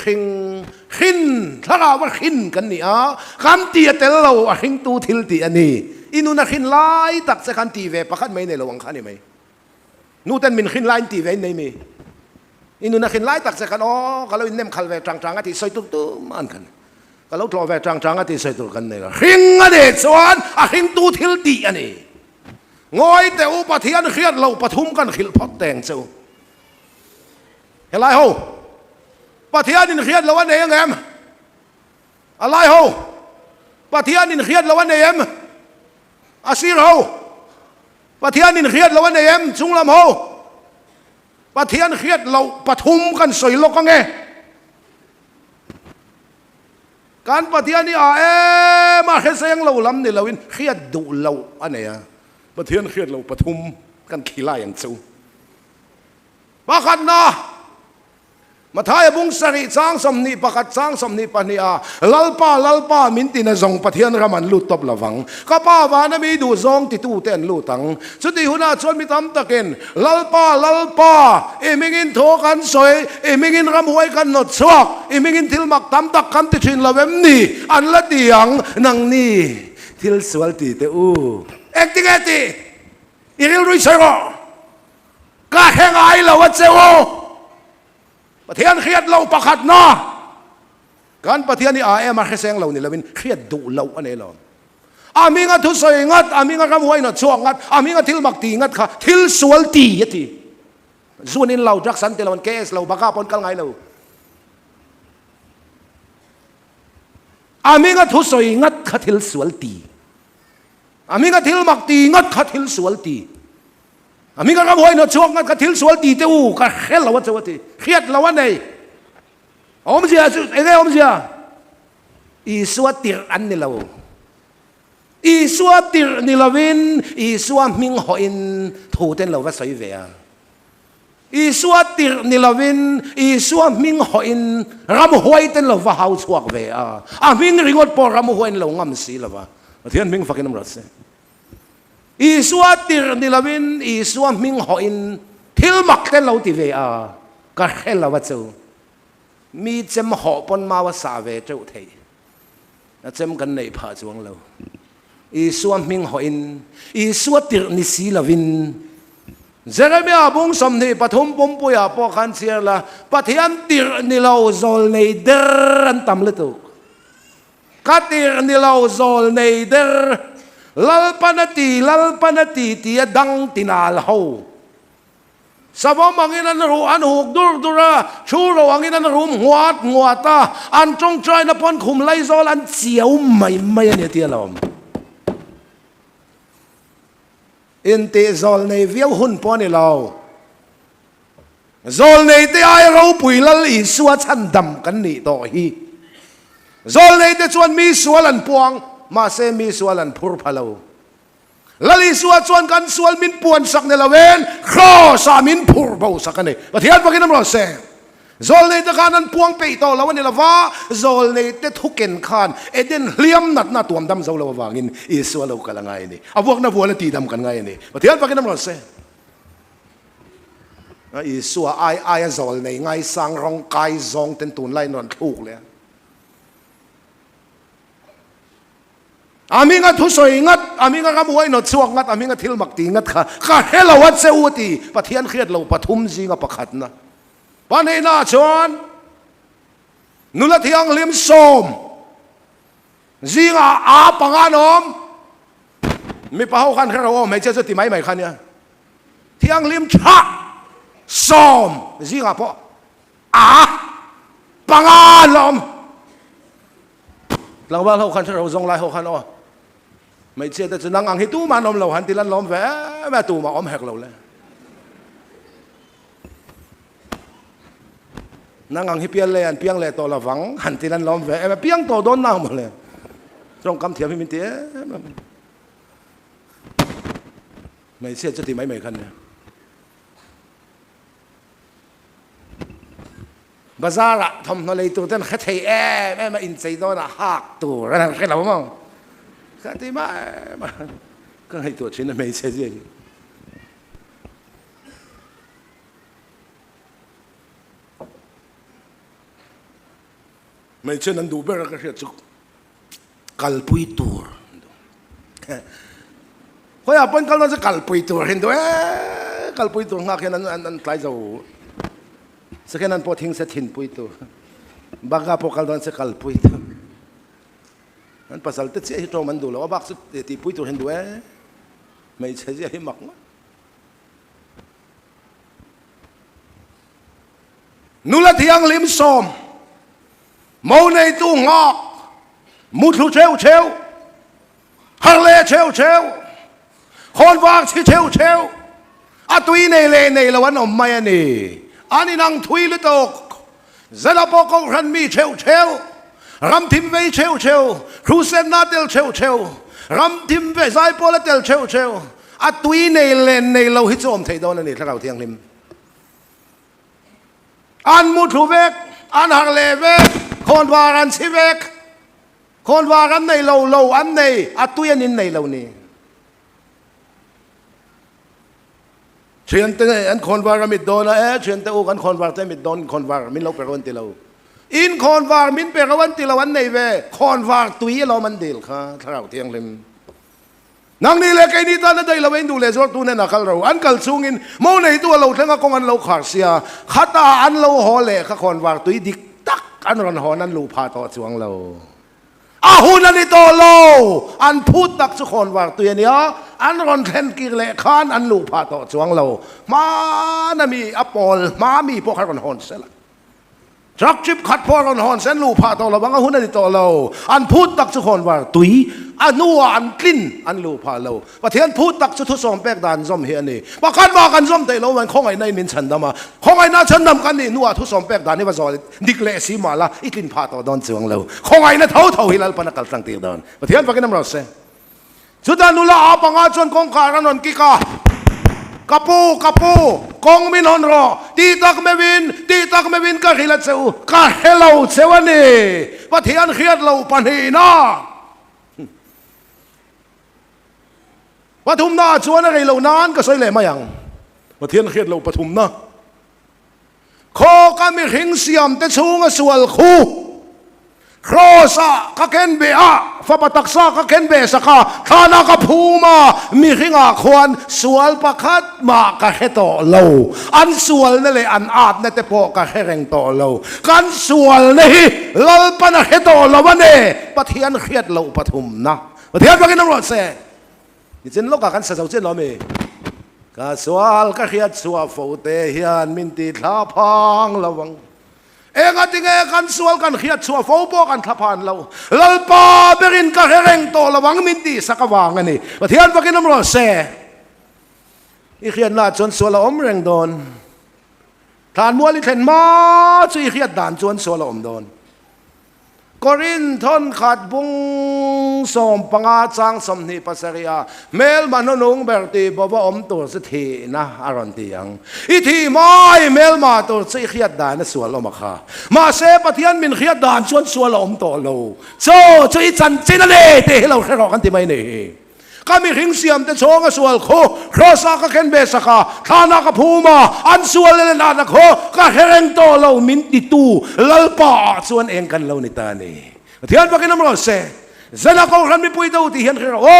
khin thara wa khin kan ni a kan ti tel lo a khin tu thil ti ani inuna khin lai tak se kan ti ve pakhat mai nei lo ang khani mai nu ten min khin lai ti ve nei me inuna khin lai tak se kan o kalau inem khal ve trang trang ati soi tu tu man kan kalau tlo ve trang trang ati soi tu kan nei la khin a de chuan a khin tu thil ti ani ngoi te u pathian khiat lo pathum kan khil phot teng chu helai ho pathian in khiat lo an em alai ho pathian in khiat lo an em asir ho pathian in khiat lo an em chunglam ho pathian khiat lo pathum kan soi lo ka nge kan pathian ni a em a kheseng lo lam ni lo in khiat du lo ania pathian khiat lo pathum kan khila yang chu pakhat na mathai bung sari chang somni pakhat chang somni pania lalpa mintina zong pathian raman lut top lawang kapa wana mi du zong ti tu ten lutang chuti huna chon mi tam taken lalpa emingin tho kan soi emingin ram huai kan not chuak emingin thil mak tam tak kan ti thin lawem ni an la tiang nang ni thil sual ti te u activity iril rui sero ka hengai lawa chewo pathian khiat lo pakhat na kan pathian ni a em a kheseng lo ni lawin khiat du lo ane lo aminga thu soi ngat aminga ram huai na chuak ngat aminga thil mak ti ngat kha thil sual ti yati zunin lo jak san te lon kes lo baka pon kal ngai lo aminga thu soi ngat kha thil sual ti aminga thil mak ti ngat kha thil sual ti aminga ram huai na chuak ngat kha thil sual ti te u ka khel lo chawati khiat lo anei om zia ege om zia i suatir an ni lo i suatir ni lovin i suam ming ho in thu ten lo va sai ve a i suatir ni lovin i suam ming ho in ram huai ten lo va hau chuak ve a ming ringot por ram huai lo ngam si lova thian ming fakin ram se i suatir ni lovin i suam ming ho in thil mak ten lo ti ve a ka khel lo wa chu mi chem ho pon ma wa sa ve chu thei na chem kan nei pha chuang lo i suam ming ho in i suatir ni si lovin Jeremia bung som ni pathum pum puya po khan sia la pathian tir ni lo zol nei der an tam le tu katir ni lo zol nei der lalpanati ti dang tinal ho sabo manginan ru an huk dur dura churo anginan rum nguata an chong trai na pon khum lai zol an chiau mai ani ti lom in te zol nei viau hun pon ni lo zol nei te ai ro pui lal i suwa chan dam kan ni to hi zol nei te chuan mi sualan puang ma se mi sualan phur phalo lali sual chuan kan sual min puan sak ne lawen kho sa min phur bo sakane pathian pakinam ro se zol nei te kanan puang pe to lawan ni lawa zol nei te thuken khan eden hliam nat na tuam dam zo lo wangin i sual lo kalangai ni abuak na buala ti dam kan ngai ni pathian pakinam ro se i suwa ai zol nei ngai sang rong kai zong ten tun lai non thuk le aminga thu soi ngat aminga ram huai no chuak ngat aminga thil mak ti ngat kha helo wat se uti pathian khiat lo pathum zinga pakhat na panei na chuan nula thiang lim som zinga a panganom mi pahau khan kharo mai che ti mai khan ya thiang lim tha som zinga po a panganom lang ba ho khan kharo zong lai ho khan o mấy chiếc ta chỉ năng ăn hết tu mà nôm lẩu hành thì lăn lom vẽ mà tu mà ôm hẹt lẩu lên năng ăn hết piang lệ to là vắng hành thì lăn lom vẽ mà piang to đón nào mà lên trong cam thiệp mình tía mấy chiếc cho thì mấy khăn nè bazaar à thầm nó lấy tu tên khách thầy em mà in xây đó là hạc tu ra cái lẩu không thì mà cái này tuổi chuyện là mấy xe gì ไม่เช่นนั้นดูเบรก็เรียกจุกกัลปุยตัวเขาอยากเป็นกันว่าจะกัลปุยตัวเห็นด้วยกัลปุยตัวงาแค่นั้นใครจะสักแค่นั้นพอทิ้งเสถินปุยตัวบักกาพอกัลตอนจะกัลปุยตัวนั้นภาษาเตจิที่ตรงมันดูแล้วว่าบักสุดที่ปุยตัวเห็นด้วยไม่ใช่จะให้หมักนู่นละที่ยังลิมซอมมองในตู้งอกมุดลุเชลเชลฮังเลเชลเชลคนวางชิเชลเชลอะตุยในเลในละวันอมไม่นี่อันนี้นังทุยลุตกเซลาปอกรันมีเชลเชลรัมทิมเวเชลเชลครูเซนนาเตลเชลเชลรัมทิมเวไซโปลเตลเชลเชลอะตุยในเลในเราฮิตซอมไทยดอนนี่ถ้าเราเที่ยงลิมอันมุดลุเวกอันฮังเลเวกคนวารันสิเวกคนวารันในเราอันในอัตุยันในเรานี่เชียนเตอันคนวารันมิดโดนเชียนเตโอกันคนวารันมิดโดนคนวารันมิเราเปรวันติเราอินคนวารันมินเปรวันติเราอันในเวคนวารันตุยเรามันเดียวค่ะถ้าเราเที่ยงลิมนังนี่เลยไอ้นี่ตอนนั้นเราเองดูเลยจอดตัวเนี่ยนักเราอันกัลซุงินมองในตัวเราทั้งก็อันเราขาดเสียขัดตาอันเราห่อเล่ข้าคนวารันตุยดิกตักอันรันหอนั้นลูพาต่อจวงเราอาหุนันนี่โตโลอันพูดตักสุคนว่าตัวเนี้ยอันรอนเทนกิเลขานอันลูพาต่อจวงเรามานะมีอปอลมามีพวกรอนฮอนเสละจักจิบขัดพอรอนฮอนเซนลูพาต่อเราบางอาหุนันนี่โตโลอันพูดตักสุคนว่าตุยอันนัวอันกลิ่นอันลูพาเราประเทศพูดตักสุทุสมแปกดานซอมเฮียนี่ประกันมากันซอมแต่เรามันคงไอ้ในมินฉันดำมาคงไอ้น่าฉันดำกันนี่นัวทุสมแปกดานนี่ว่าจอดิกเลสีมาละอีกลิ่นพาต่อดอนจวงเราคงไอ้น่าเท่าฮิลลปนักกัลตั้งตีดอนประเทศประกันน้ำรสเซ่สุดานุละอาปังอาจวนคงการนนกิกากปูกงมินฮอนรอตีตักเมวินก็ฮิลเซวก็เฮลเอาเซวันนี่ประเทศเขียดเราปันหีน่าปฐุมนาชวนอะไรเหล่านั้นก็ใส่เลยมาอย่างประเทศเขียดเราปฐุมนะโคก็มีหิงเสียมแต่ชูงสวลคูโครซาก็เข็นเบะฟาปตักซาก็เข็นเบสกาทานาก็พูมามีหิงอาควนสวลประคัดมาก็เฮโตเราอันสวลนั่นเลยอันอาดนั่นแต่พอก็เฮเร่งโตเรากันสวลนี่เราปนเฮโตเราวันนี้ประเทศเขียดเราปฐุมนะประเทศว่ากันน้ำรสเซ่นี่เจนโลกกันเสียเจนเราเมก็สวลก็เขียดสวลโฟเตฮิอันมินติท้าพังระวังเองอันที่เงกันสวลกันเขียดสวลโฟโปกันท้าพันเราลลปาเบรินก็เฮเร่งโตระวังมินติสักวางอันนี้ประเทศว่ากันน้ำรสเซ่อีเขียดน่าจนสวลละอมเร่งโดนทานมัวลิเทนมาจุยเขียดด่านจวนสวลละอมโดนกรินทนขัดบุงสมปังอาจังสมนิปัสริยาเมลมันนุงเบรตีบว่าอมตัวสถีนะอารอนตียังอีทีไม่เมลมาตัวสิเขียดด่านสวนลมาค่ะมาเซปะเทียนมินเขียดด่านชวนสวนลอมตัวโลโซ่ช่วยจันจินเล่เตะเราแค่รอกันที่ไม่เนี่ยก็มีหิงเสียมแต่โชงก็สวนโคครอสก็เข็นเบสกาทานาก็พูมาอันสวนเลยนาโคก็เฮเรงโตเรามินติตูลลปาสวนเองกันเราในตานี่เทียนว่ากันน้ำร้อนเซ่เซนักเขาไม่พูดตัวที่เห็นเขาโอ้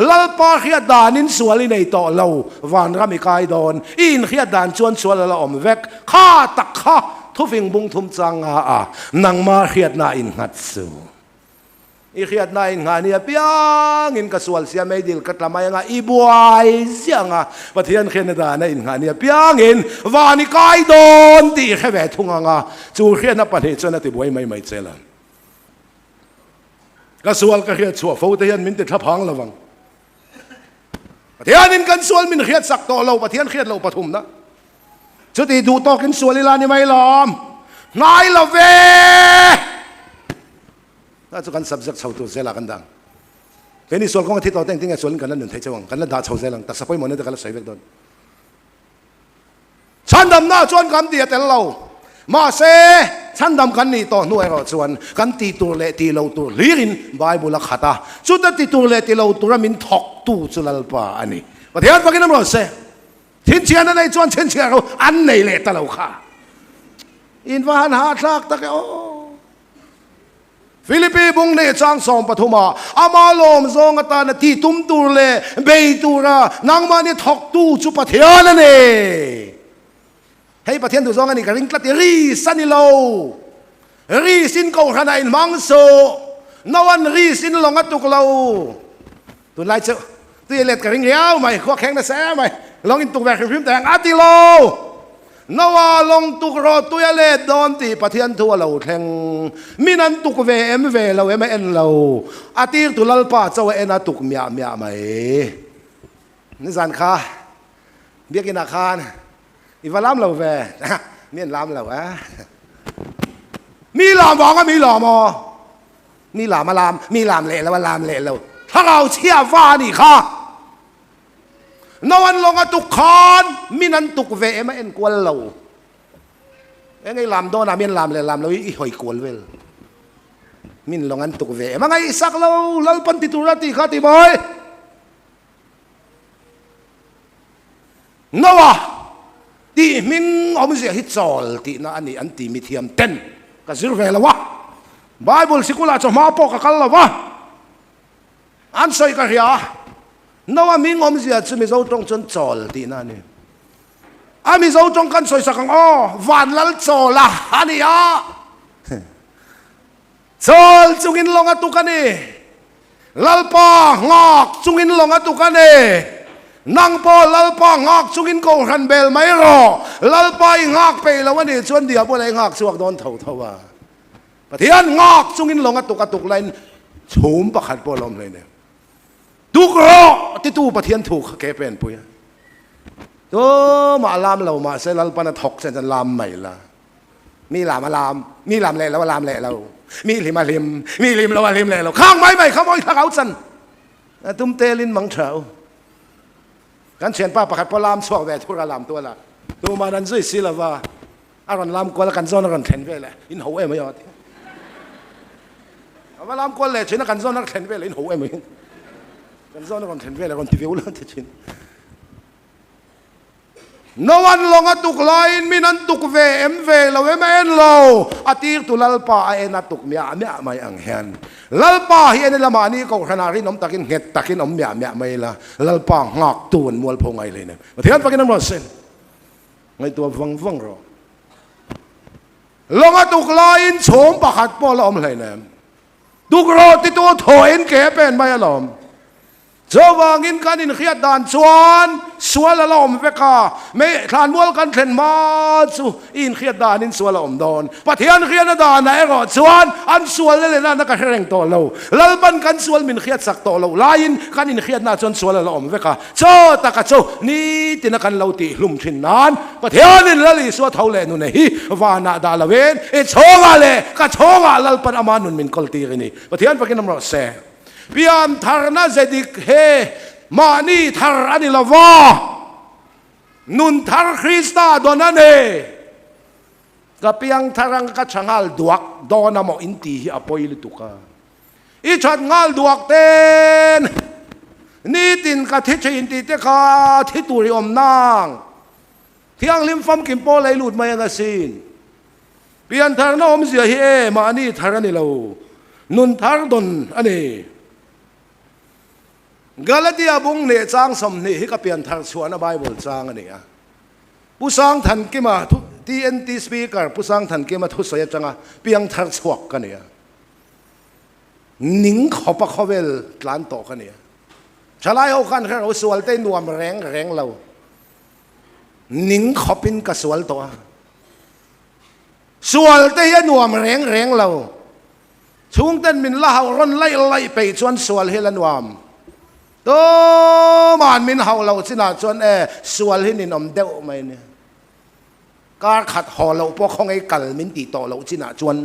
ลลปาเขียดานินสวนเลยในโตเราวันรามิกายโดนอินเขียดานชวนสวนเราอมเวกข้าตักข้าทุฟิงบุงทุมจังอานังมาเขียดนาอินหัดสูอีเขียดนายงานเนี่ยเปียงอินกระสวลเสียไม่ดีลกัตละไม่งาอีบวยเสียงประเทศแคนาดาในอินงานเนี่ยเปียงอินวานิกายโดนตีแค่แบบทุ่งงาจูเขียนนับประเทศจนติบวยไม่เจริญกระสวลก็เขียนชัวฟูเทียนมินติดทับพังระวังประเทศนินกันสวลมินเขียนสักโตเราประเทศเขียนเราปฐุมนะชุดที่ดูโตกินสวลลีลานี่ไม่ล้อมนายละเวน่าจะกันสับสักชาวตัวเซลากันดังเป็นนี่ส่วนของที่ต่อแต่งที่ไงส่วนกันนั้นหนึ่งเทจวังกันนั้นด่าชาวเซลังแต่สปอยมันนี่แต่กันละใส่เวกโดนฉันดำหน้าชวนกันเดียแต่เรามาเซฉันดำกันนี่ต่อหน่วยเราชวนกันตีตัวเละตีเราตัวลีรินบายบุลขัตาสุดตีตัวเละตีเราตัวมินทอกตู้จุลลปาอันนี้ประเทศว่ากันน้ำเราเซทิ้งเชียนในชวนเชียนเชียเราอันไหนเละแต่เราค่ะอินวานหาทักตะเกโอ ฟิลิปปีบุงเนจังสองปฐุมาอามาลมซองตาณที่ตุ้มตูเลเบยตูระนางมานี่ทอกตูจุปะเทียนเน่ให้ปะเทียนตูซองอันนี้กริงกลัดรีสันิโลรีสินกูขนาดมังโซนวันรีสินลงตุกเราตุนไล่เจ้าตุยเล็ดกริงเลี้ยวไหมขวแข็งนะแซ่ไหมลองอินตุกแบกพิมพ์แต่งอาติโลนว่าลงตุกรอตุยเล็ดโดนตีปะเทียนทัวเราแทงมินันตุกเวเราไม่เอ็นเราอาติตุลลป้าเจ้าเอ็นอาตุกเมียไหมนี่สันค่ะเบียกินาคานอีวาลามเราเวเมียนลามเรามีลามบอกว่ามีลามมีลามมาลามมีลามเละแล้วว่าลามเละแล้วถ้าเราเชื่อว่านี่ค่ะนวันลงตุกขานมินันตุกเวไม่เอ็นกวนเราไอ้ลามโดนมีลามเลยลามเราอีหอยกวนเวลมินลงอันตุกเวมันไงสักเราปันติตุรติข้าติบอยนวะที่มินอมเสียฮิตซอลที่นั่นอันนี้อันที่มีเทียมเต้นก็สิรเวลวะไบเบิลสิกุลาจะมาปกกันละวะอันใส่กันยานว่ามิงอมเสียจะมีเจ้าตรงจนจอลที่นั่นนี่อามีเจ้าตรงกันใส่สักอ๋อวันลัลจอละอันนี้อ่ะจอลจุงินลงตุกันนี่ลัลปางอกจุงินลงตุกันนี่นางพอลัลปางอกจุงินโกรันเบลไม่รอลัลปางอกไปแล้ววันนี้ชวนเดียวพวกอะไรงอกสวกโดนเท่าว่าปะเทียนงอกจุงินลงตุกเลยชุมประคัดปลอมเลยเนี่ยตุกรอที่ตู้ปะเทียนถูกแกเป็นปุยตัวมาลามเรามาเซลัลปนทกเซนจะลามใหม่ละมีลามมาลามมีลามเละแล้วว่าลามเละเรามีลิมาลิมมีลิมแล้วว่าลิมเละเราข้างไม้ใหม่ข้างไม้ข้างเอาสันตุ้มเตลินมังเฉากันเชียนป้าประคัดปลามสวกแวทุกลามตัวละตัวมาดันซุยสิละว่าอารอนลามกวนกันซ้อนกันเทนไปเลยอินหัวไม่ยอดว่าลามกวนเลยเชนกันซ้อนกันเทนไปเลยอินหัวไม่กันซ้อนกันเทนไปเลยกันทีวิวแล้วเชนนวันลงตุกลายมินันตุกเวเราไม่เอ็นเราอาทิตย์ตุลลป้าเอ็นตุกเมียไม่อังเฮนลลป้าเห็นละมานี่ก็ขนาดนี้น้องตะกินเห็ดตะกินเมียไม่ละลลป้างักตูนมัวพงไงเลยเนี่ยเทียนตะกินน้ำมันเส้นไงตัวฟังรอลงตุกลายโฉมปะขัดปอลอมเลยเนี่ยตุกรอที่ตัวถอยแก่เป็นไม่ลอมเจ้าวางินกันอินเขียดด่านสวนละลอมเวกาไม่ทานมัวกันเข็นมาสูอินเขียดด่านอินสวนละอมดอนปะเทียนเขียดด่านไหนก็สวนอันสวนเลยนะนักแข่งตัวเราลัลปันกันสวนมินเขียดสักตัวเราลายินกันอินเขียดน่าจนสวนละอมเวกาเจ้าตะกะเจ้านี่ตินักกันเราตีลุ่มชินนานปะเทียนละลิสวะเท่าเลนุนเฮวานาดาลเวนโชงาเลกะโชงาลัลปันอามานุนมินกอลตีกันนี่ปะเทียนปะกินน้ำรอเสพิยามทารนาเจดิกเฮมานีทารอันิลาวานุนทารคริสตาโดนันเอกับพิยังทารังกัจฉังอัลดวกโดนามอินตีฮิอปอยลิตุกาอิชัดงัลดวกเตนนี่ตินกัทิชอินตีเตคาทิตุริอมนางเที่ยงลิมฟัมกิมโปเลยหลุดมายังสินพิยันทารนาอมเสียเฮมานีทารันิลาวนุนทารดนอันนี้กาลาติอาบุงเนจังสมนี่ฮิกับเปียนทางสวนไบเบิลจังอันนี้ผู้สร้างทันกิมาทุทีเอ็นทีสปีกเกอร์ผู้สร้างทันกิมาทุสยจังเปียงทางสวกกันเนี่ยนิ่งขบขบเวลหลานโตกันเนี่ยชลายเอากันแค่เราสวลเต้นนวมแรงเรานิ่งขบินกับสวลตัวสวลเต้นนวมแรงเราช่วงเต้นมินละเอาร่นไล่ไปจนสวลเฮลันวามตัวมันมินเฮาเราสินะจนสวลหินินอมเดวไม่เนี่ยการขัดห่อเราพวกของไอ้กัลมินตีต่อเราสินะจน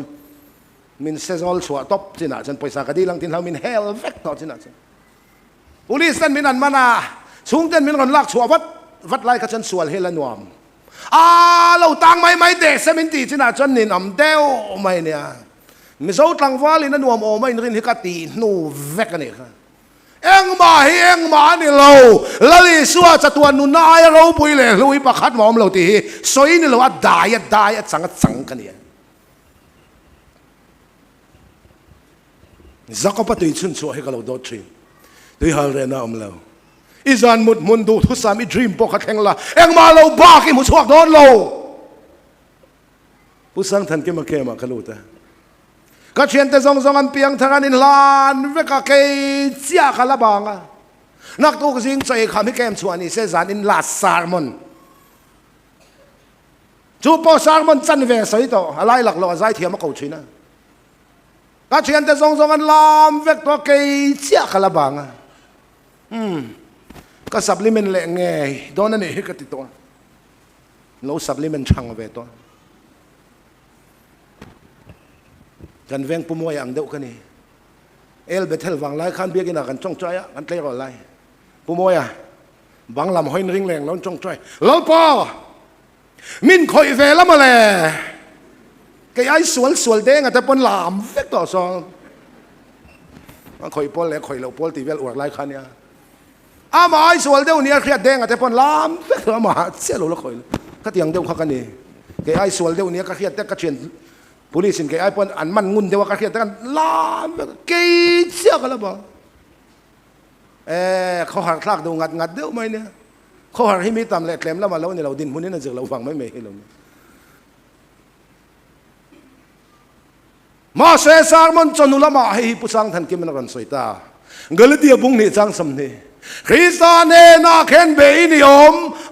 มินเซซอลชัวตบสินะจนไปสักดีลังทินเรามินเฮลเวกต่อสินะจนปุริสันมินันมานาช่วงเต้นมินคนลักชัววัดไล่กับจนสวลเฮลันวามเราตั้งไม่เด็กเซมินตีสินะจนนินอมเดวไม่เนี่ยมิโซตังวาลินันวามโอไม่รินฮิกาตีนูเวกกันเนี่ยเอ็งมานี่เราละลิสัวจะตัวนุนายเราปุยเลยลุยประคัดหมอมเราตีสวยนี่เราว่าได้สังกันเนี่ย zakapa tui chun chu he kalo do thin tui hal re na om lo izan mut mun du thu sam I dream po khat hengla engma lo ba ki mu chuak don lo pusang than ke ma ke ma kaluta ka chen te zong zong an piang tharan in lan ve ka ke chia khala banga nak tu jing chai khami kem chuani se zan in la sarmon chu po sarmon chan ve sai to alai lak lo zai thiam ko china ka chen te zong zong an lam vek to ke chia khala banga ka supplement le nge don ani he ka ti to lo supplement chang ve toกันเวงปุ่มวยอังเดียวกันนี่เบเทลวังไล่ขันเบียกินกันจ้องใจอ่ะกันเตะกันไล่ปุ่มวยอ่ะบังลำห้อยริงแรงแล้วจ้องใจแล้วพอมินคอยเวลมาเลยแกไอ้สวลเด้งแต่ปนลามเวกต่อซองมันคอยปนเลยคอยเราปนตีเวลอวดไล่ขันเนี่ยมาไอ้สวลเด้งเนี่ยเครียดเด้งแต่ปนลามเวกต่อมาเสียหลุดละคอยก็เตียงเดียวเขากันนี่แกไอ้สวลเด้งเนี่ยก็เครียดแต่ก็เชียนpolisi ke ai pon an man ngun dewa ka khiat kan la ke sia kala ba kho har thlak do ngat deu mai ne kho har hi mi tam le tlem la ma lo ni lo din hun ne jek lo wang mai me hi lo ma se sarmon chonula ma hi pusang than kim na ran soita galatia bung ni chang sam ni Krista ne na khen be ini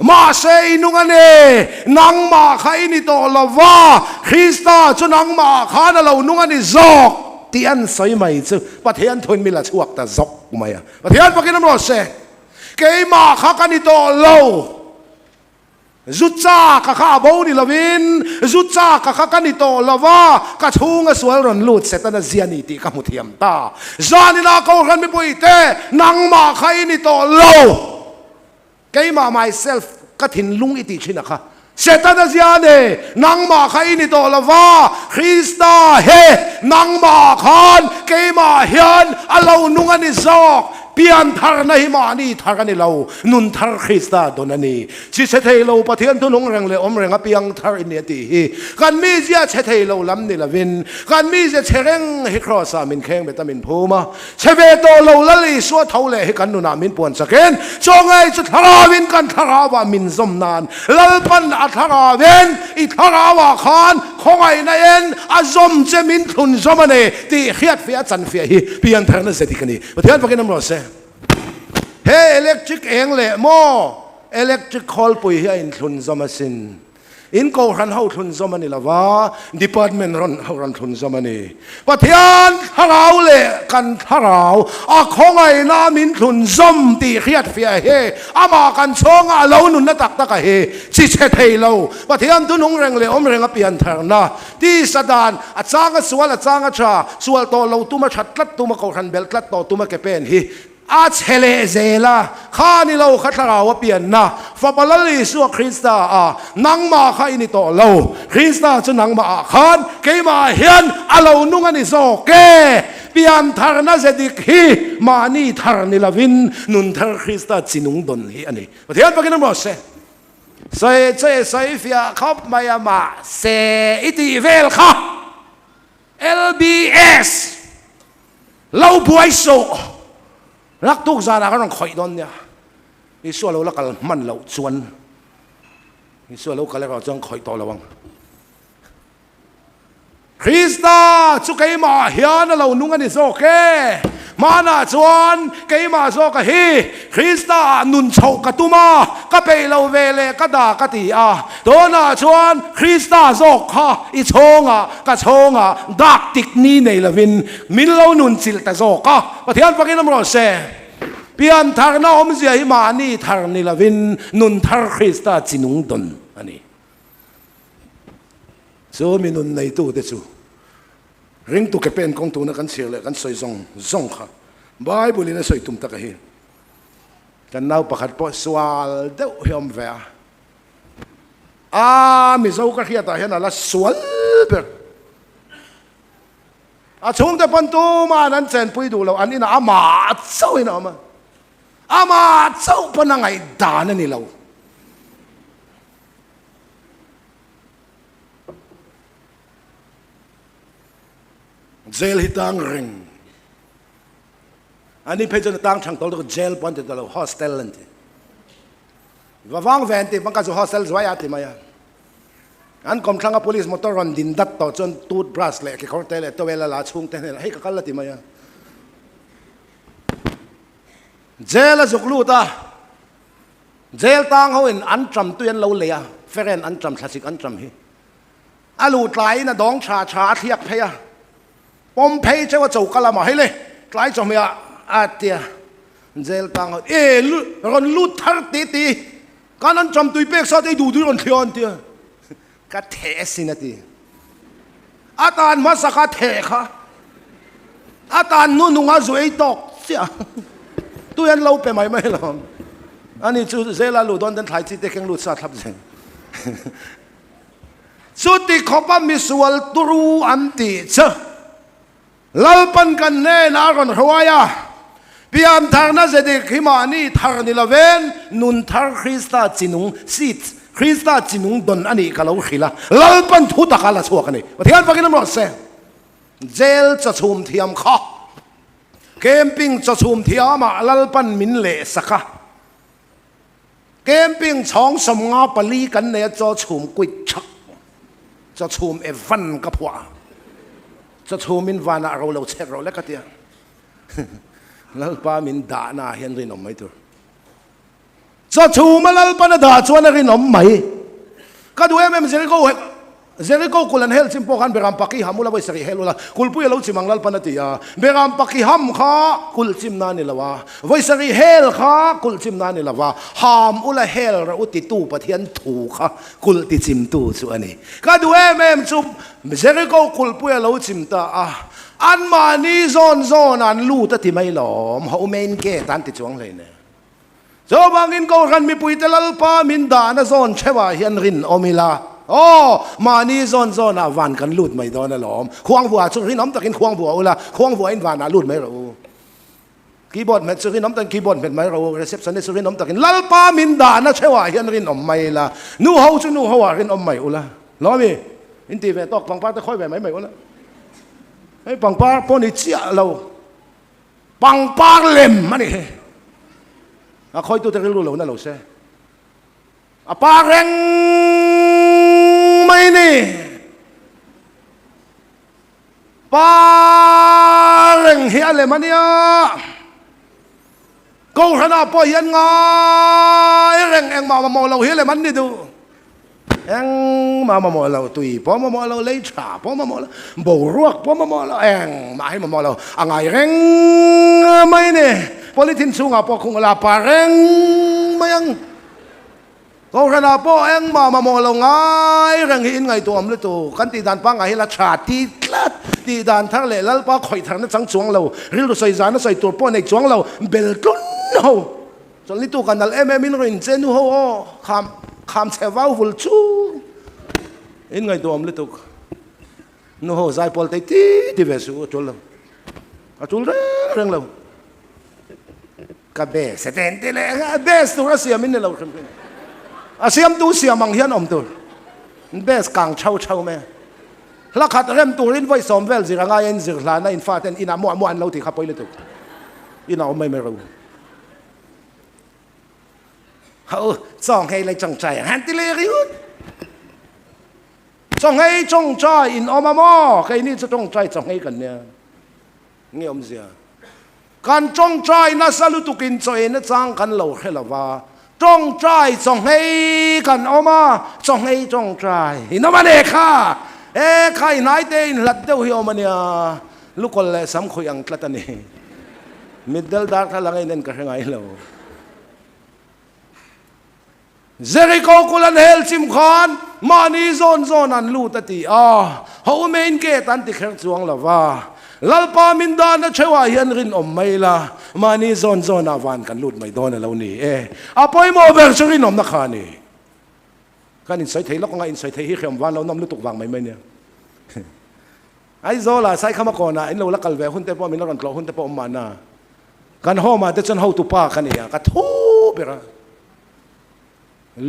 ma se inungane nang ma khai ni to lova Krista chu nang ma kha na lo nungani zok ti an soi mai chu pathian thon mi la chuak ta zok mai a pathian pakin am ro se ke ma kha ka ni to lo zutcha ka kha bo ni lovin zutcha ka kha ka ni to lova ka thunga sual ron lut setana ziani ti ka muthiam ta zani na ko ran mi puite nang ma khai ni to lo ke ma myself ka thin lung iti china kha setana ziane nang ma khai ni to lova Krista he nang ma khan ke ma hian alo nungani zok pian thar na hi ma ni thar ani lo nun thar Krista donani chi se thei lo pathian tu nong reng le om renga piang thar in ti hi kan mi zia che thei lo lam ni lavin kan mi ze chereng hi cross a min kheng betamin phuma cheve to lo lali so thau le hi kan nu na min pon saken chongai chu tharawin kan tharawa min zom nan lalpan a tharawen I tharawa khan khongai na en a zom che min thun zomane ti khiat fia chan fia hi pian thar na se ti kani pathian pakin am ro se hey electric eng le mo electric call pui hi in thun zomasin in ko ran ho thun zomani lawa department ron ho ran thun zomani pathian tharau le kan tharau a khongai na min thun zom ti khiat fia he ama kan chonga lo nun na tak tak he chi che thei lo pathian tu nong reng le om reng a pian thar na ti sadan a changa sual a changa cha sual to lo tu ma that tlat tu ma ko ran bel tlat to tu ma ke pen hi a chele zela khani lo khathara wa pian na fa balali su Krista a nang ma kha ini to lo Krista chu nang ma khan ke ma hian alo nungani zo ke pian thar na zedik hi mani thar ni lavin nun thar Krista chinung don hi ani pathian pakin mo se sai fia khop maya ma se iti vel kha LBS lo buai soรักทุกซานาก็ต้องคอยดอนเนี่ยนี่ส่วนเราละกันมันเราชวนนี่ส่วนเรากันแล้วเราจะคอยต่อระวังคริสต์ชุกไอมาเฮียนเรานุ่งกันนี่โอเคมาหน้าชวนไอมาโซกะฮีคริสต์นุนโชกะตุมาก็ไปเราเวเลก็ด่ากะตีตัวหน้าชวนคริสต์โซกะอีชงก็ชงดักติกนี่ในละวินมิลเรานุนจิลแต่โซกะประเทศปากีสถานเราเซ่เปลี่ยนทางน้าอมเสียหิมานี่ทางนี่ละวินนุนทางคริสต์จินุงดนอันนี้โซมินุนในตู้เดจูริงตุกเป็นกองตัวนักกันเสียเลยกันสวยซงค่ะบายบุรีน่ะสวยตุ้มตะกะเฮกันน่าประคัดพอสวาลเดาเฮียมเวียมิโซกะเฮียตาเห็นอะไรสวลเปิดช่วงแต่ปันตูมานั้นเจนปุยดูเราอันนี้นะมาเจ้าอินะมาเจ้าปนังไงด่านั่นนี่เราเจลฮิตังริง อันนี้เพจจะตั้งช่างตัวก็เจลปอนต์ตัวเราโฮสเทลนั่นทีว่าฟังแฟนที่ฟังกันสู่โฮสเทลสวยอ่ะที่มาอ่ะอันกรมทางกับ police มอเตอร์รันดินดัดต่อจนตูดบรัสเลยที่เขาเตะเลยตัวเวลาลาชุ่งเตะเลยให้กันละที่มาอ่ะเจลจุกลูตาเจลตั้งเขาเห็นอันจำตัวยันเราเลยอ่ะเฟรนอันจำคลาสสิกอันจำฮีอาลูตายนะดองชาเทียกเพย์ปมเพย์เจ้าจุกกันละมาให้เลยตายจอมอ่ะอาเตียเจลตั้งเขารอนลูทัร์ตีการนั้นจำตัวเป๊กซะได้ดูรอนเทียนเตียก็เทสินะทีอาตานมาสักเทค่ะอาตานนู่นงาสวยตกเสียตัวยันเราไปไม่หรอกอันนี้จู่เจลาลูดอนเดินถ่ายที่เด็กยังลูดซาทับเจงสุดที่ขบมิสวลตุรูอันติเชลาปันกันเนนารอนหัวยาพิยามทางนั้นจะได้ขิมานี่ทางนิลเวนนุนทางคริสต์จินุงสิทคริสต์จินุงดอนอันนี้ก็เราขิละลาปันทุตะกาลชัวกันนี่วันที่อันฟังกันน้ำร้อนเสียเจลจะชุมเทียมข้าเกมปิ้งจะชุมเทียมมาลาปันมินเละสักเกมปิ้งช่องสมงาปลีกันเนี่ยจะชุมกุยชักจะชุมเอวันกับหัวจะชุมมินวานาเราเช็คเราแล้วก็เตียลลปามินด่าหน้าเห็นรินอมไม่ตัวจะชูมาลลปานาด่าชวนรินอมไม่ก็ดูมันเจริโก้กุลันเฮลซิมโปกันเบรามปักกี้ฮามุลาไว้สริเฮลุละกุลปุยเราจิมังลลปานาติยาเบรามปักกี้ฮัมข้ากุลจิมนานิลาวาไว้สริเฮลข้ากุลจิมนานิลาวาฮามอุลาเฮลเราอุติตูปะเทียนถูข้ากุลติจิมตูส่วนนี้ก็ดูมันจุบเจริโก้กุลปุยเราจิมตาอันมานี่โซนอันลู่ตัดที่ไม่หลอมเขาเมนเกตันติดจวงเลยเนี่ยเจ้าบางอินก็กันมีปุยเตลลปามินดานะโซนเชว่าเฮียนรินอมิลาโอ้มานี่โซนอ่ะวันกันลู่ไม่โดนนะหลอมควงบัวสุริน้ำตะกินควงบัวอุละควงบัวอินวานาลู่ไม่รู้คีย์บอร์ดเม็ดสุริน้ำตะกินคีย์บอร์ดเม็ดไม่รู้รีเซพชันนี่สุริน้ำตะกินลลปามินดานะเชว่าเฮียนรินอมไม่ละนู่เฮาจุนู่เฮารินอมไม่อุละล้อมีอินทีเวตอกฟังป้าตะค่อยแบบไม่อุละไอ้ปังปาพวกนี้เจ้าเราปังปาเล่มมันนี่อะคอยตัวจะรู้เรานั่นเราใช่อะปาเร่งไม่นี่ปาเร่งเฮียเลยมันเนี่ยกูขนาดพอเห็นไงเร่งเองมองเราเฮียเลยมันนี่ดูเอ็งมามองเราตุยพอมามองเราเลยฉาพอมามองเราบ่รวกพอมามองเราเอ็งมาให้มามองเราอะไรเร่งไม่เนี่ยพอลิทินสูงอ่ะพอคงลาปาเร่งไม่ยังก็ขนาดพอเอ็งมามองเราไงเร่งหินไงตัวมันเลยตัวกันตีดานปังไงละฉาตีลัดตีดานทั้งเลยแล้วป้าคอยทางนั้นสังจวงเราเรื่องใส่จานใส่ตัวป้อในจวงเราเบลตุนเอาจนลิตัวกันนั่นมินรินเจนูโฮคำเชว่าวุ่นชูอินไงตัวมันเลยตุกนู้ใจพอลตีที่เวสุจุลเราจุลเรื่องเรากับเบสเต็นที่เลยเบสตัวเสียมินเราคนเป็นเสียมตัวเสียมังเฮียนอมตัวเบสกลางเช่าไหมลักขัดเริ่มตัวรินไว้สมเวลสิร่างอินสิลาในอินฟาเทนอินามัวเราที่ขับไปเลยตุกอินาไม่รู้จ้องให้เลยจงใจฮันติเลริวจ้องให้จงใจอินอมาโมใครนี่จะจงใจจ้องให้กันเนี่ยเงี้ยมเสียการจงใจน่าสลุตุกินใจน่าจ้างกันเราให้เราว่าจงใจจ้องให้กันอมาจ้องให้จงใจอินอมาเนค่ะใครนายเดินหลัดเดียวเหี่ยวมันเนี่ยลูกคนเลยสามคุยอังกฤษนี่มิดเดิลดาร์ทลังไงนั่นก็ยังไงเราเจริโกกุลันเฮลซิมคอนมานี่โซนอันลูตัติเขาเมนเกตันติเครื่องจวงละว่าลลปามินดานะเชว่าเฮียนรินอมไม่ละมานี่โซนอาวันกันลูดไม่โดนเรานี่ปอยโมเบอร์ชรินอมนักขานี่กันอินไซต์เทล็อกงานอินไซต์เทฮิเขมวันเราน้ำลุตุกวางไม่เนี่ยไอ้โซล่ะใส่ข้ามาก่อนนะอินเราละกัลเวหุ่นเตปอมินเรากันกล่าวหุ่นเตปอมมานะกันห่อมาแต่จนห่อตุปากันเนี่ยกันทูเปล่า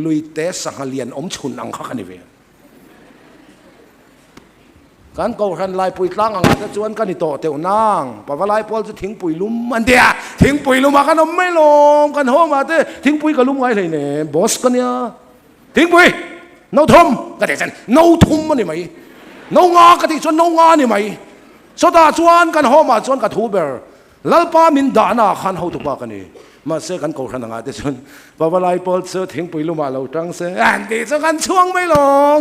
ลุยเตะสังเลียนอมชุนอังคักนี่เว้ย กันก็ขันลายปุยตั้งอ่ะจะชวนกันนี่โตเตียวนางปะว่าลายพอจะทิ้งปุยลุ่มมันเดียทิ้งปุยลุ่มมากันไม่ลงกันโฮมาเต้ทิ้งปุยกับลุ่มไงเลยเนี่ยบอสกันเนี่ยทิ้งปุยน้าทุ่มก็ได้ฉันน้าทุ่มมันนี่ไหมน้างาก็ที่ชวนน้างานี่ไหมสุดาชวนกันโฮมาชวนกันทูเบอร์ลัลปามินดานาขันเขาถูกปากันนี่มาเสกันก็ขันอ่ะแต่ชวนปะว่าลายพอจะทิ้งปุยลุ่มมาเราจังเสอันที่จะกันช่วงไม่ลง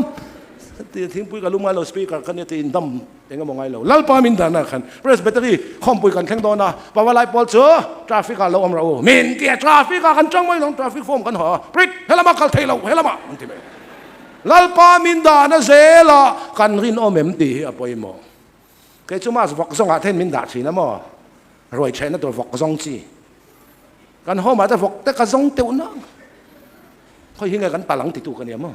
ที่ทิ้งปุยกับลุงไงเราสปีกกันเนี่ยที่อินดัมเองก็มองไงเราลัลปามินดานะขันเพรสเบตรีข้อมปุยกันแข่งโดนนะปะว่าไล่บอลเสือทราฟิกเราอมเรามินเกียทราฟิกกันจังไม่ลงทราฟิกโฟมกันหรอปริกเฮลมาคัลเทเราเฮลมาอันที่ไม่ลัลปามินดานะเซล่ะกันรินอมเอ็มตีอ่ะปอยมอแกจุมาสวกซงอาเทนมินดาชีนะมอรวยใช้นะตัววกซงจีกันหอมาแต่วกแต่กระซงเตียวนังเขาหิ้งกันตาหลังติดตัวกันเนี่ยมั้ง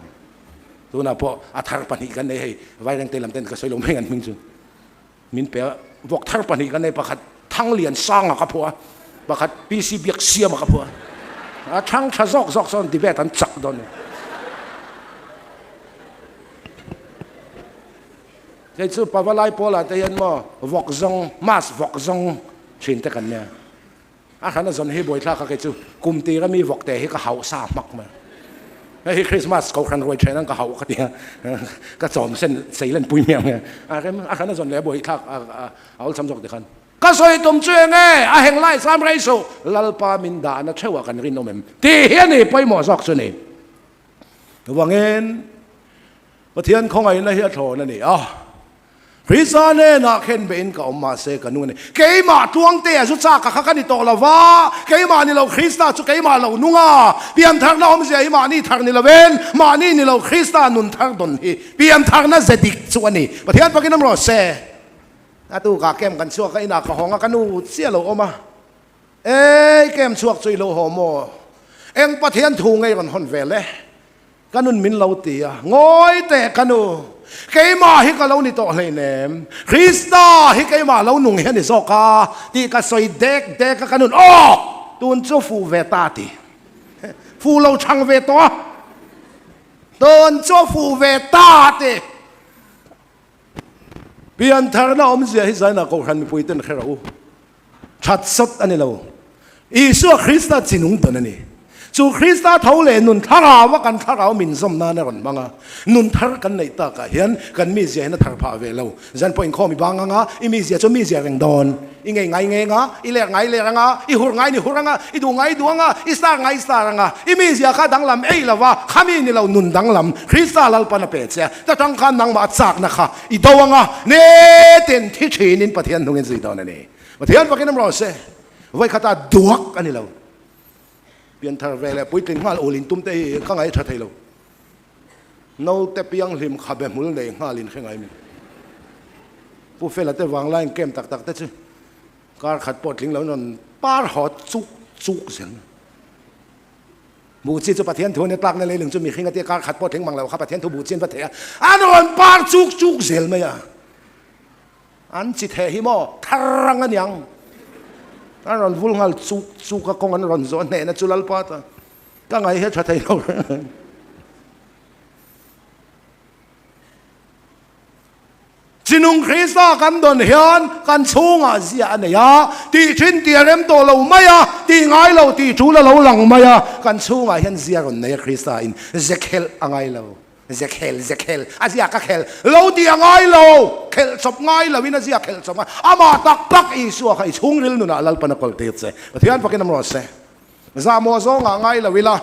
ตัวน่ะพออาทาร์ปนิกันเนี่ยไว้แรงเตลัมเต้นก็สวยลงไม่กันมิงจุมินเปียพวกทาร์ปนิกันเนี่ยประคัดทั้งเลียนสร้างอะครับพวกประคัดปีซีเบียกเสียมาครับพวกทั้งชะซอกซ้อนที่เวทันจักดอนไอ้ชื่อปะวะไลพอละแต่ยันมั่ววกซงมาสวกซงชินแต่กันเนี่ยอาคารนั้นส่วนให้บ่อยท่าเขาไอ้ชื่อกุมตีก็มีวกแต่ให้ก็เฮาซามักมาไอ้คริสต์มาสเขาคันรวยใช้นั่งก็เฮาก็เดียก็จอมเส้นใส่เล่นปุยเมียงเนี่ยอาคารนั้นส่วนแล้วบ่อยท่าเอาสำจอกเดียวกันก็สวยตุ่มเชื่อไงอาเฮงไล่สามไรโซลัลปามินดานะเชื่อว่ากันรินโนเมมที่เฮียนี่ไปหมอซอกส่วนนี้ว่าเงินประเทศของไอ้นั่นเฮียโถนั่นนี่อ๋อคริสต์เนี่ยนักเห็นเป็นก็ออกมาเสกกันนู่นนี่เกี่ยมาทวงเตะสุดซากข้ากันนี่โตละว่าเกี่ยมานี่เราคริสต์สุดเกี่ยมาเรานุ่งอ่ะเปลี่ยนทางเราไม่ใช่มานี่ทางนี่เราเว้นมานี่เราคริสต์นุ่นทางดนฮีเปลี่ยนทางนั้นเสดิกส่วนนี้ประเทศปากีสถานเราเสอาตูกาเกมกันชัวกันอินักห้องกันนู่เสียเราออกมาเกมชัวช่วยเราหอมเอ็งประเทศถูงไงกันฮอนเวลเลยกันนู่นมินเราตีอ่ะงอยแต่กันนู่เกี่ยมาฮิกเรานี่โตเลยเนมคริสต์ฮิกเกี่ยมาเราหนุ่งเห็นนี่สกาที่ก็สวยเด็กกันนู่นอ๋อตุนจูฟูเวตาตีฟูเราช่างเวตัวตุนจูฟูเวตาตีเปลี่ยนทางเราไม่ใช่ให้ใจนักขันมีปุยเต้นแค่เราชัดสุดอันนี้เราอีสัวคริสต์จีนุ่งตัวนี่จู่คริสต์เท่าเลยนุนทาราว่ากันทารามินสมนาเนี่ยกันบ้างอ่ะนุนทาร์กันในตากเห็นกันมีเสียนะทาร์พาเวลาจันพออินข้อมีบางอ่ะอีมีเสียจะมีเสียแรงดอนอีไงอ่ะอีเล็กอ่ะอีหัวนี่หัวอ่ะอีดวงอ่ะอีสตาร์อ่ะอีมีเสียข้าดังลำละว่าข้ามีนี่เรานุนดังลำคริสต์ลัลปนเปเสียแต่จังการนังมาจากนะคะอีดวงอ่ะเนตินที่ชีนินประเทศตรงนี้สิตอนนี้ประเทศปากีสถานเราเสียไว้ข้าตาดวกอันนี้เราเปลี่ยนทาร์เวลปุยติงมาโอลินตุ้มเตะข้างไงชัดให้เราโน้ตเตปียงลิมขับแบบมุลเลยข้าลินข้างไงมีผู้เฟลเตวางไล่เกมตักเตชื่อการขัดปอดลิงแล้วนั่นป้าหอดจุกเสียงบูจีจะประเทศทั่วเนี่ยตักในเลยหนึ่งจะมีขึ้นกันที่การขัดปอดลิงบางแล้วข้าประเทศทั่วบูจีนประเทศอันนั้นป้าจุกเสียงไหมอ่ะอันจิตเหหิมอทารังกันยังอันนั้นวุ่นงาสุกกงอันนั้นโซนเนี่ยนะจุลปาตก็ไงให้ชัดให้เราจินุงคริสต์กันโดนเฮียนกันชูงอาเซียนเนี่ยตีชินตีเริ่มโตเราไม่อะตีไงเราตีชูเราหลังไม่อะกันชูงอาเฮียนเซียกันเนี่ยคริสต์อินเซเคลไงเราเซเคลอาเซียก็เคลเราตีไงเราเคลสบไงเราวินาเซียเคลสบไงอามาตักอีสัวใครชุ่งริลนุนะลัลปนักกอลเตเซ่เทียนพักน้ำร้อนเซ่ซาโมซงไงเราวิลา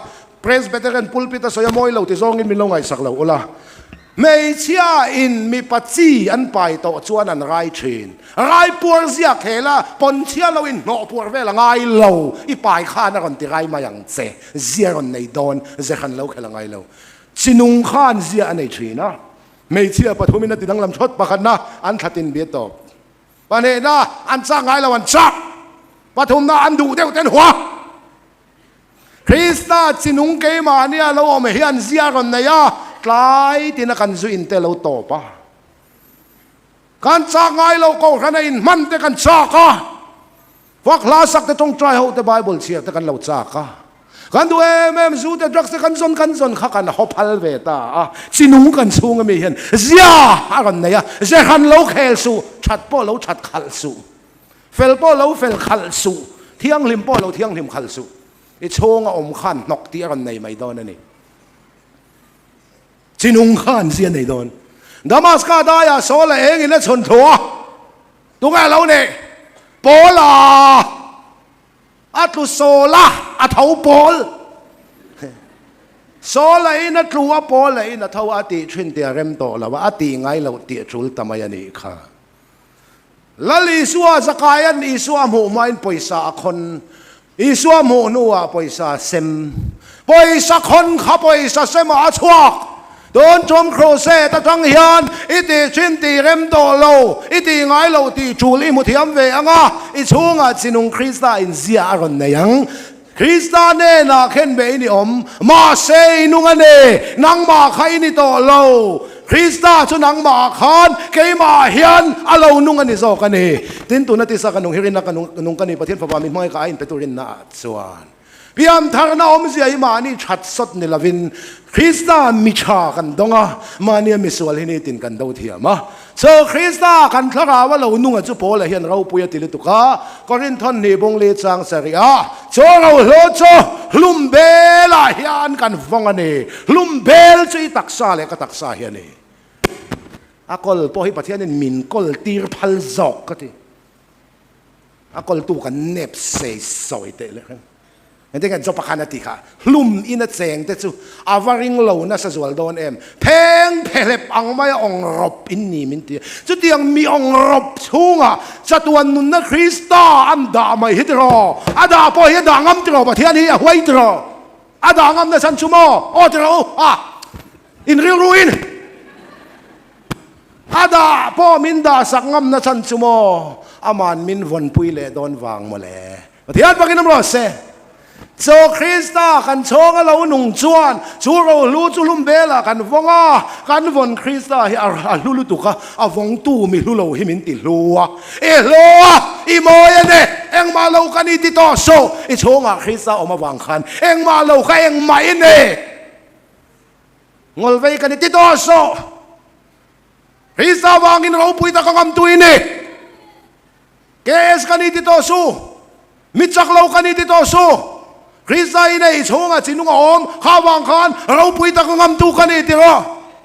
เพรสเบเตอร์กันพุลปิตาสอยมอยเราตีซงอินมิลงไงสักเราอุลาไม่เชื่ออินมีปัจจีอันไปต่อชวนอันไรเชนไรปัวเสียเคละปนเชื่อเราอินโนปัวเวลไงเราอีปลายข้านักอันที่ไรมาอย่างเซ่เสียกันในดอนเสียกันเราเคละไงเราชินุงข้านเสียอันในเชนะไม่เชื่อปฐมินติดังลำชดประคันนะอันขัดินเบียตอบปานเนนะอันสร้างไงเราอันชักปฐมนะอันดูเต้นหัวคริสต์ชินุงเกมาเนี่ยเราไม่เห็นเสียกันในยะกลายที่นักการสุอินเตเราโตปะการจากไงเราก็ขนาดอินมันแต่กันจากะวักลาสักแต่จงใจเอาแต่ไบเบิลเชียแต่กันเราจากะ กันดูซูแต่ดรักส์กันซนข้ากันฮอพัลเวตาชินุงกันซูงไม่เห็นเสียอะไรเนี่ยเสียขันเราเคลสูชัดป้อเราชัดขัลสูเฟลป้อเราเฟลขัลสูเที่ยงลิมป้อเราเที่ยงลิมขัลสูไอโชงอมขันนกที่อะไรในไม่โดนนั่นเองชินุงขันเสียในโดนดามัสกาได้อะโซลเองอินชนทัวตัวไงเราเนี่ยโปลาอัตุโซลาอัฐาโปลโซลาอินทัวโปลอินทัวอติชินเตียเรมโตละว่าอติไงเราเตียจุลตามายนี่ค่ะละลิสัวสกายันอิสัวหมู่ไม่ปอยสาคนอิสัวหมู่นัวปอยสาเซมปอยสาคนข้าปอยสาเซมอาชัวโดนจมโครเซตจังเฮียนอิติชินติเรมโตโลอิติไงโลติจูลิมุทิอัมเวงะอิชูงะจินุงคริสตาอินเซียอรอนเนยังคริสตาเนน่ะเข็นเบนิอมมาเซนุงะเนนังมาใครนิโตโลคริสตาชุนังมาขานเกมาเฮียนอโลนุงะนิโซกันเนตินตุนติสักนุงเฮรินักนุงกันเนประเทศฟามิไม่กาอินเปตุรินนาสวานพิอัมทารนาอมเสียมานี่ชัดสดนิลวินคริสตามิชากันดงะมาเนี่ยมิสวลฮินิตินกันดาวเทียมะโซคริสตากันทราวะเรานุ่งจุโปละเฮียนเราปุยติลิตุกะกอรินทอนนี่บงเลจังเสรีอาโซเราโลโซลุมเบลาเฮียนกันฟังอันนี้ลุมเบลจุยตักซาเลกตักซาเฮียนี่อากอลพอให้ประเทศนี้มินกอลตีร์พัลจอกก็ทีอากอลตูกันเน็บเซสอยเตเลยครับนั่นเองจบประการนาทีค่ะลุ่มอินเซงแต่จู่อาวาริงเหล่านั้นสวลโดนเพงเพลบอังไม่องรบอินนี่มินตีจุดที่ยังมีองรบช่วงจัตวันนุนคริสตาอันดาไม่ฮิตรออาดาพอฮิตางอัมตรอประเทศนี้หวยตรออาดางอัมนั่นฉันชั่วโมโอตรออินริรูอินอาดาพ่อมินดาสักงำนั่นฉันชั่วโมอามันมินวันปุยเล่โดนวางมาเลยประเทศปากินน้ำร้อนเซ่โซคริสตากันโชงเราหนุ่งจวนชูเราลูจุลุมเบลากันฟงกันวนคริสตาฮิอาลูลุตุกะอาวงตู้มีลูเราฮิมินติลัวลัวอีโมยเนเอ็งมาเรากันอีติโตโซอีโชงคริสตาออกมาวางคันเอ็งมาเรากันเอ็งไม่เนงอลเวกันอีติโตโซคริสตาวางอินเราปุยตะกังตุยเนเกสกันอีติโตโซมิจักเรากันอีติโตโซคริสต์ในช่วงจินุงอมข้าวางคันเราปุยตะกงำตูกันนี่ติโร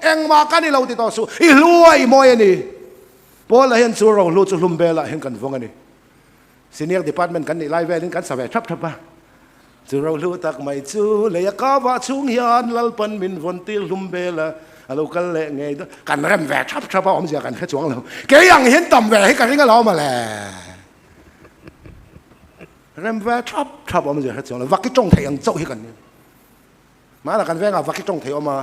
เอ็งมากันนี่เราติดต่อสู้อีลัวอีโมยนี่พอเราเห็นสู้เราลู่จุลุมเบลเห็นกันฟงกันนี่ซีเนียร์ดีพาร์ตเมนต์กันนี่ไล่เวลินกันสบายทับปะจู่เราลู่ตักไม่จู่เลยกาว่าช่วงยันลัลปันมินวันติลุมเบลเรากันเละไงกันเริ่มแหวทับปะผมเสียกันแค่ช่วงเราแกยังเห็นต่ำแหวให้กันนี่ก็เรามาแล้วเริ่มแวะชอบออกมาจากที่เราวักกิจงเทียงเจ้าให้กันนี่มาแล้วกันแวะกับวักกิจงเทียงออกมา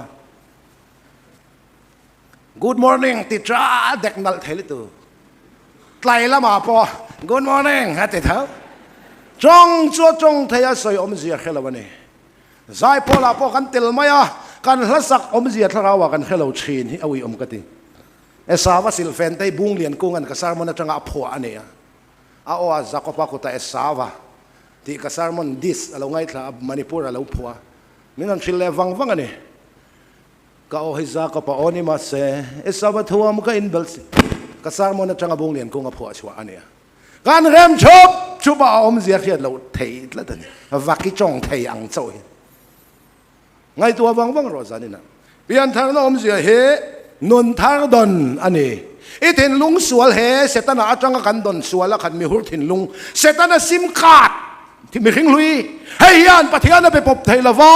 Good morning ติดจ้าเด็กนัลเทลิตูไกลละมาพอ Good morning ฮะติดเท้าจงจงเทียสอยอมเสียเข้าวันนี้ใจพอละพอกันติลมาอ่ะกันหลักสักอมเสียทราว่ากันเข้าชีนที่เอาไว้อมกันติเอสาวสิลเฟนได้บุ้งเลียนกุ้งกันกษัตริย์มันจะงาผัวอันนี้อาโออาจักรพรรดิเอสาวที่กษัตริย์มันดิสเราไงท่ามันิปุระเราผัวมิงั้นชิลเลวังอันนี้ก็เอาให้จักรพรรดิมาเสเอสาวทัวมันก็อินเบลส์กษัตริย์มันจะงาบุ้งเลียนกุ้งผัวชัวอันนี้การเริ่มชุบเอาอมเสียเขียนเราเทย์แล้วแต่วักกิจงเทย์อังโจไงตัววังรอซานี่นะเปลี่ยนทางเราอมเสียเฮนุนทางดอนอันนี้อีถิ่นลุงสวลเฮเสตันอาจังกันดอนสวลแล้วกันมีหุ่นถิ่นลุงเสตันซิมขาดที่มีขิงลุยเฮียนปะเทียนไปปบเทลวะ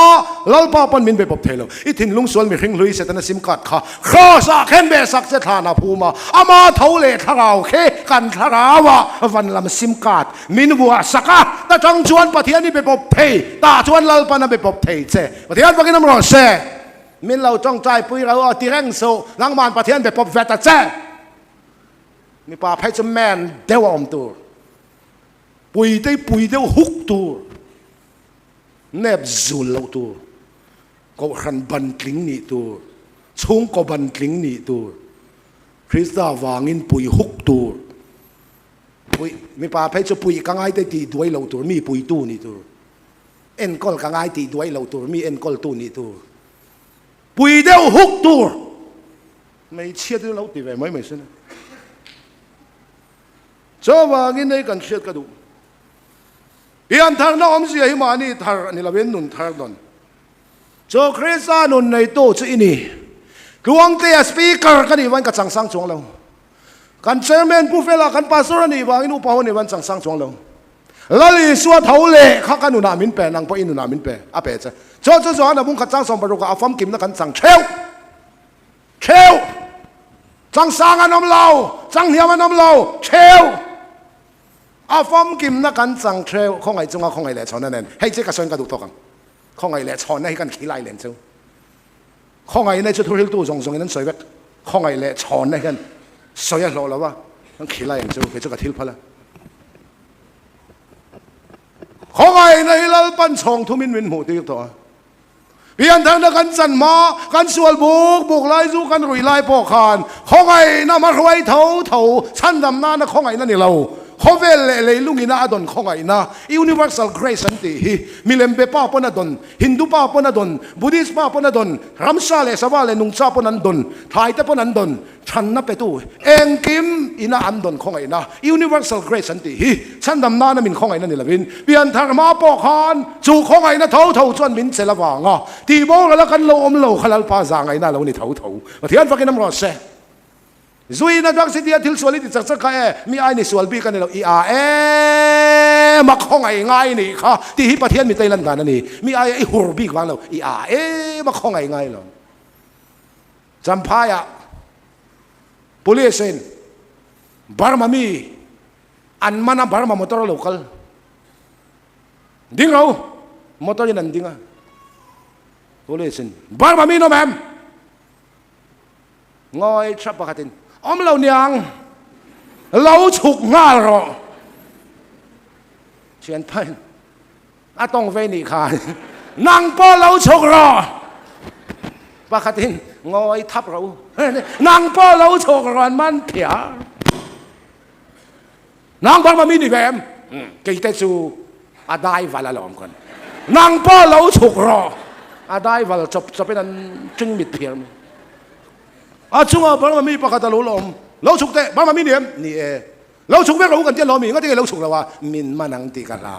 ลลปาปันมินไปปบเทลอีถิ่นลุงสวลมีขิงลุยเสตันซิมขาดค่ะข้อสักเห็นเบสักเจตานาภูมาอามาเท่าเลทาราวเคกันทาราวะวันลำซิมขาดมินวัวสักตาจังชวนปะเทียนนี่ไปปบเทตาชวนลลปานะไปปบเทเจปะเทียนปะกินน้ำร้อนเซมินเราจ้องใจปุยเราตีแรงโซลังมันปะเทียนไปปบเวตเจมีป่าไพ่จะแมนเดวอมตัวปุยได้ฮุกตัวเนบจูลเราตัวก็ขันบันทลิงนี่ตัวช่วงก็บันทลิงนี่ตัวคริสต์วางินปุยฮุกตัวปุยมีป่าไพ่จะปุยกังไงได้ตีด้วยเราตัวมีปุยตู้นี่ตัว เอ็นกอลกังไอตีด้วยเราตัวมีเอ็นกอลตัวนี้ตัวปุยเดียวหกตัวไม่เชื่อที่เราตีไปไม่ใช่นะชาวบ้านในกันเชื่อกันดูเอียนทางน้องเสียหิมานี่ทางนี่เราเป็นนุนทางนนโจคริสต์นุนในโต๊ะที่นี่กวงเตียสปีกเกอร์กันนี่วันกับสังสังจงเรากันเชอร์แมนผู้เฟล่ากันปาสรนี่วางอินุปะหัวนี่วันสังสังจงเราลลิสวดเท่าเล่ข้ากันนุนามินเปนังพออินุนามินเปอาเปะจ้ะโจนะบุ้งขัดจังสมบรุกอาฟัมกิมนักกันสังเชลจังสังอันน้ำเราจังเหี่ยมันน้ำเราเชลอาฟอมกิมนักกันสังเทรลของไอ้จงอาของไอ้แหล่ชอนนั่นเองให้เจ้าก็ชวนกันดูตัวกันของไอ้แหล่ชอนนั่นให้กันขี้ไล่เล่นเจ้าของไอ้ในชุดทุเรียนตู้ทรงนั้นสวยแบบของไอ้แหล่ชอนนั่นกันสวยหล่อแล้วว่าต้องขี้ไล่เล่นเจ้าให้เจ้าก็ทิ้งพละของไอ้ในเราปั้นชงทุ่มินวินหูตีตัวเพียงทางนักกันสันมากันสวลบุกไล่สู้กันรุยไล่ปอกคานของไอ้น่ามารวยเท่าชั้นดำหน้านะของไอ้นั่นนี่เราเขาเวลเลยลุงอินาอดอนของไอ้นะ universal grace สันติมิเลมเปป้าปนอดอนฮินดูป้าปนอดอนบุดิสป้าปนอดอนรัมซาเลสวาเลนุงซาปนันดอนไทยเตปนันดอนฉันนับไปตู้เองกิมอินาอันดอนของไอ้นะ universal grace สันติฉันดำหน้านะมินของไอ้นั่นนี่ละวินเปลี่ยนทางมาปอกคานจู่ของไอ้นะเท่าจนมินเสละวางอ่ะตีโบแล้วกันโลมโลขลัลปาจางไอ้นะเรานี่เท่าเทียนฟังกันน้ำรอเสซุยนะจักสิเดียทิลสวลิติจักสักแค่มีไอ้นี่สวลบีกันเราอีอามาของไอ้ง่ายนี่ค่ะที่ฮิปเทียนมีไตลันดานั่นนี่มีไอ้หัวบีกวางเราอีอามาของไอ้ง่ายเราจำพายะปุลิเซนบาร์มามีอันมันบาร์มามอเตอร์โลคัลดิ้งเรามอเตอร์ยันดิ้งอ่ะปุลิเซนบาร์มามีโนแมมงอยชับปะขัดินอมเราเนียงเราฉุกง่าหรอเชียนพันอาต้องเวนิคานนางป้อเราฉุกรอปะขัดินงอยทับเรานางป้อเราฉุกรอนมันเถียนางบอกมามีดีแวมกี่เตจูอาได้วาลาลอมกันนางป้อเราฉุกรออาได้วาลจบเป็นอันจึงมิดเพียงอาช่วงบางมันมีปากกาตะลุลมเราฉุกเตะบางมันมีเนี่ยนี่เราฉุกไม่รู้กันเจ้าเรามีก็ที่เราฉุกแล้วว่ามินมานังตีกันเรา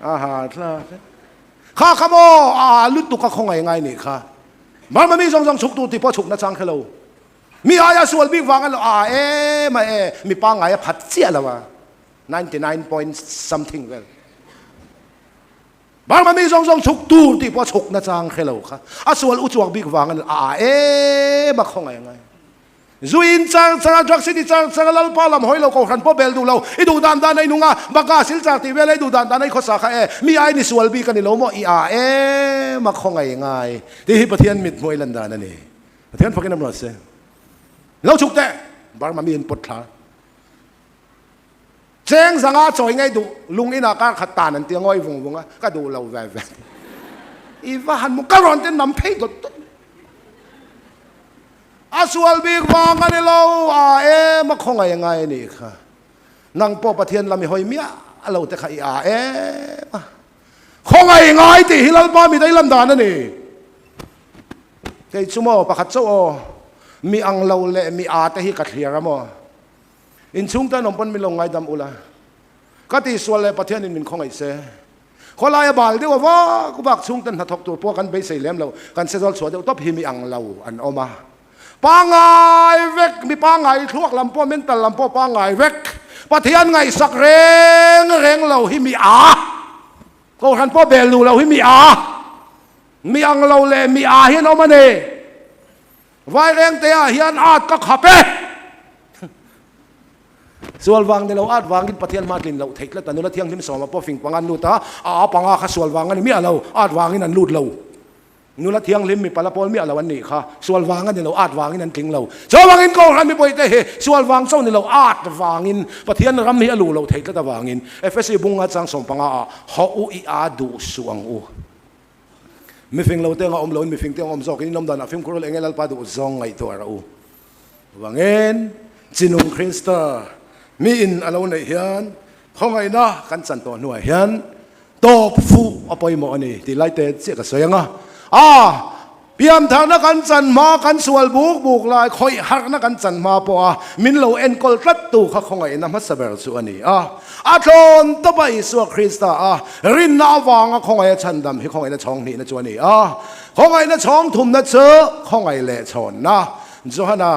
อาหารข้าขโมลุดตุกข้องไงนี่ค่ะบางมันมีสองฉุกตัวที่พอฉุกนะจังแค่เรามีอายาส่วนบิ๊กวางกันเรามามีปังไงผัดเสียแล้วว่า99 point something เวลบางมันมีสองฉุกตูที่พอฉุกนะจังแค่เราค่ะส่วนอุจวกบิ๊กวางกันมาของไงจุอินจังจักรสิทธิ์จังลัลปาลำหอยเราเขาขันพ่อเบลดูเราไอ้ดูดานในนุ่งอ่ะบักกาสิลจากที่เวลาดูดานในข้อสาขามีไอ้นี่ส่วนบิ๊กกันนี่เราโมมาของไงที่ฮิปเทียนมิดมวยลันดานั่นเองเทียนฟังกันน้ำร้อนเสียเราฉุกแต่บางมันมีอินพุตท่าเจ้งสังอาจอยไงดูลุงอินาการขัดตานั่นเตียงอ้อยวงอ่ะก็ดูเราแววอีว่าหันมุกกระรอนจะนำเพย์ตัวส่วนบิ๊กวางกันนี่เรามาของไงนี่ค่ะนางพ่อประเทียนเราไม่หอยเมียเราแต่ใครของไงที่ฮิลล์ป้ามีได้ลำดานนั่นนี่ไอ้ชั่วโมงประคัตโซ่มีอังเราเละมีแต่ฮิกัดเฮียร์มั้งอินชุงแต่นมปนมีลงไงดำอุละก็ที่ส่วนเลยประเทศนี้มันของไอ้เซ่คนลายบาลเดียวว่ากูบักชุงแต่หัดทกตัวพวกกันไปใส่เลี้ยมเรากันเซลสวนเดียวต้องพิมีอังเราอันออกมาปางไงเวกมีปางไงทวกลำพ่อเมนตัลลำพ่อปางไงเวกประเทศไงสักเร่งเราหิมีก็ขันพ่อเบลูเราหิมีมีอังเราเลยมีเฮียนเอามาเนี่ยไว้แรงเตะเฮียนก็ขับไปส่วนวางในเราวางกินประเทศมากินเราเทคแล้วแต่นู้นเที่ยงที่สองมาพอฟิงปังอันนูตาปังข้าส่วนวางกันมีเราวางกินนั่นลูดเรานู้นเที่ยงลิมมีปลาปอลมีอะไรวันนี้ค่ะส่วนวางกันในเราวางกินนั่นกิงเราส่วนวางกินก็หันไม่ไปเตะส่วนวางเจ้าในเราวางกินประเทศรำมีอลูเราเทคแล้วแต่วางกินFSC บุ้งอาจังสมปังเขาดูสวงมีฟิงเราเตะงอมเรามีฟิงเตะงอมซอกนี่น้ำดานฟิงคุโรเลงเอลปาดูซองไงตัวเราวางเงินจินุงคริสต์มีอินอารมณ์ในเฮียนของไงนะกันสันตัวหน่วยเฮียน ตบฟูอภัยหมอนี่ที่ไล่เตะเสียกับเสียงเพียมทางนักกันจันมากันสวลบุกลายคอยหักนักกันจันมาปัวมินโลเอ็นกอลตัดตูข้าของไอ้น้ำมัสเบลส่วนนี้อาทนตบไปสัวคริสต์รินนาวางของไอ้ชันดำให้ของไอ้น้าช่องนี่นะจวนนี้ของไอ้น้าช่องทุ่มนะเจอของไอ้เละชนนะจวนนะ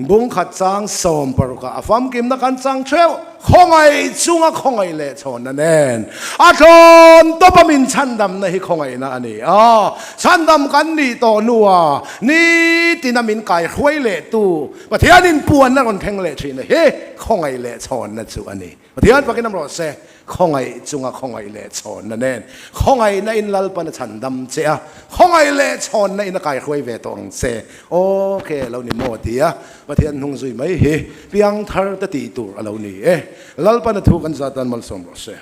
บุ้งขัดจางสมปรุกะฟัมกิมนักกันจางเชลของไอ้จุงของไอ้เละชนนั่นเองอาทนตบมินชันดำนะให้ของไอ้นะอันนี้ชันดำกันนี่ต่อนัวนี่ที่นามินไก่ห้วยเละตู้ประเทศนินปวนนั่นคนแข่งเละชีนะเฮ้ของไอ้เละชนนั่นสุอันนี้ประเทศปากีน้ำรอเซ่ของไอ้จุงของไอ้เละชนนั่นเองของไอ้ในอินลัลปนชันดำเจ้าของไอ้เละชนในอินไก่ห้วยเวตองเซ่โอเคเรานี่โมดีประเทศหงซุยไม่เฮเพียงทาร์ตตีตัวเรานี่ลัลปนทุกันซาตันมัลสมรอเซ่